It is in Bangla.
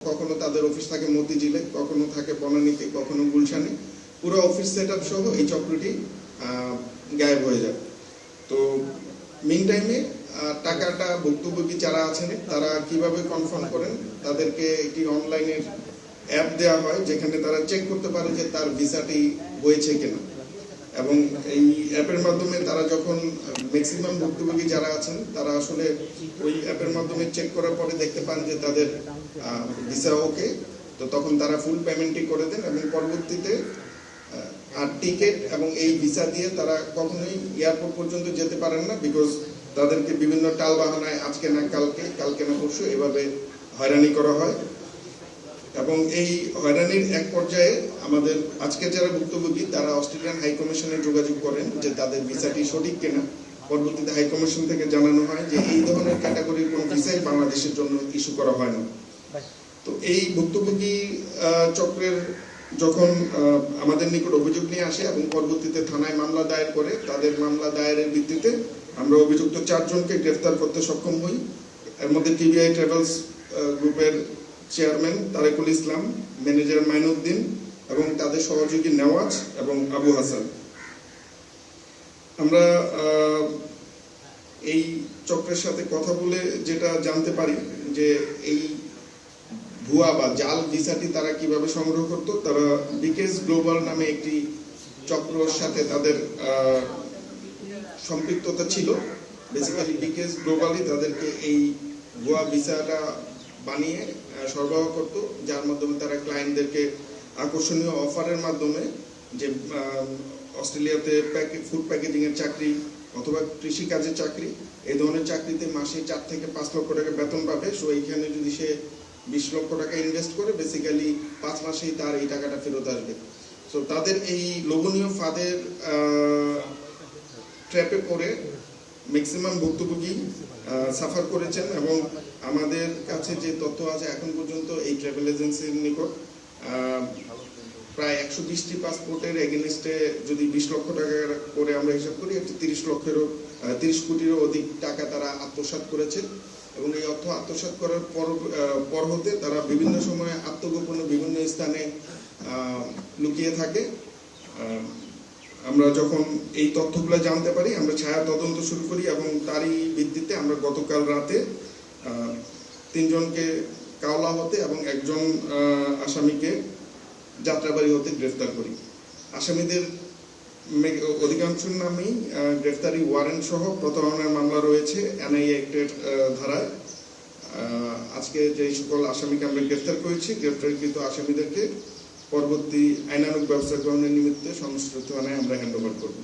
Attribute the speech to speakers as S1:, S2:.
S1: কখনো তাদের অফিস থাকে মতিঝিলে, কখনো থাকে বনানীতে, কখনো গুলশানে। পুরো অফিস সেটআপ সহ এই চক্রটি গায়েব হয়ে যায়। তো মিন টাইমে টাকাটা ভুক্তভোগী যারা আছেন তারা কিভাবে কনফার্ম করেন, তাদেরকে একটি অনলাইনের অ্যাপ দেওয়া হয় যেখানে তারা চেক করতে পারে যে তার ভিসাটি হয়েছে কিনা। এবং এই অ্যাপের মাধ্যমে তারা যখন ম্যাক্সিমাম ভুক্তভোগী যারা আছেন তারা আসলে ওই অ্যাপের মাধ্যমে চেক করার পরে দেখতে পান যে তাদের ভিসা ওকে, তো তখন তারা ফুল পেমেন্টই করে দেন এবং পরবর্তীতে আর টিকিট এবং এই ভিসা দিয়ে তারা কখনোই এয়ারপোর্ট পর্যন্ত যেতে পারেন না, বিকজ তাদেরকে বিভিন্ন টাল বাহানায় আজকে না কালকে, কালকে না পরশু এভাবে হয়রানি করা হয়। এবং এই হয়রানির এক পর্যায়ে আমাদের আজকে যারা ভুক্তভোগী তারা অস্ট্রেলিয়ান হাই কমিশনে যোগাযোগ করেন যে তাদের ভিসাটি সঠিক কিনা। পরবর্তীতে হাই কমিশন থেকে জানানো হয় যে এই ধরনের ক্যাটাগরির কোনো ভিসাই বাংলাদেশের জন্য ইস্যু করা হয় না। তো এই ভুক্তভোগী চক্রের যখন আমাদের নিকট অভিযোগ নিয়ে আসে এবং পরবর্তীতে থানায় মামলা দায়ের করে, তাদের মামলা দায়েরের ভিত্তিতে আমরা অভিযুক্ত 4 জনকে গ্রেফতার করতে সক্ষম হই। এর মধ্যে টিভিআই ট্রাভেলস গ্রুপের চেয়ারম্যান তারেকুল ইসলাম, ম্যানেজার মাইনুদ্দিন এবং তাদের সহযোগী নেওয়াজ এবং আবু হাসান। আমরা এই চক্রের সাথে কথা বলে যেটা জানতে পারি যে এই ভুয়া বা জাল ভিসাটি তারা কিভাবে সংগ্রহ করত। তারা বিকেএস গ্লোবাল নামে একটি চক্রের সাথে তাদের সম্পৃক্ততা ছিল। বেসিক্যালি বিকেএস গ্লোবালই তাদেরকে এই ভুয়া ভিসাটা বানিয়ে সরবরাহ করত, যার মাধ্যমে তারা ক্লায়েন্টদেরকে আকর্ষণীয় অফারের মাধ্যমে যে অস্ট্রেলিয়াতে ফুড প্যাকেজিং এর চাকরি অথবা কৃষি কাজের চাকরি, এই ধরনের চাকরিতে মাসে 4 থেকে 5 লক্ষ টাকা বেতন পাবে। সো এইখানে যদি সে 20 লক্ষ টাকা ইনভেস্ট করে বেসিক্যালি 5 মাসেই তার এই টাকাটা ফেরত আসবে। সো তাদের এই লোভনীয় ফাঁদের ট্র্যাপে পড়ে ম্যাক্সিমাম ভুক্তভোগী সাফার করেছেন। এবং আমাদের কাছে যে তথ্য আছে এখন পর্যন্ত এই ট্রাভেল এজেন্সির নিকট প্রায় 120টি পাসপোর্টের এগেনস্টে যদি 20 লক্ষ টাকা করে আমরা হিসাব করি, একটি 30 কোটিরও অধিক টাকা তারা আত্মসাৎ করেছে। এবং এই অর্থ আত্মসাৎ করার পর হতে তারা বিভিন্ন সময়ে আত্মগোপনে বিভিন্ন স্থানে লুকিয়ে থাকে। আমরা যখন এই তথ্যগুলো জানতে পারি আমরা ছায়া তদন্ত শুরু করি এবং তারই ভিত্তিতে আমরা গতকাল রাতে 3 জনকে কাওলা হতে এবং 1 জন আসামিকে যাত্রাবাড়ি হতে গ্রেফতার করি। আসামিদের অধিকাংশের নামেই গ্রেফতারি ওয়ারেন্ট সহ প্রতারণার মামলা রয়েছে এনআইএ অ্যাক্টের ধারায়। আজকে যে সকল আসামিকে আমরা গ্রেফতার করেছি, গ্রেফতারকৃত আসামিদেরকে পরবর্তী আইনানুগ ব্যবস্থা গ্রহণের নিমিত্তে সংশ্লিষ্ট থানায় আমরা হ্যান্ড ওভার করব।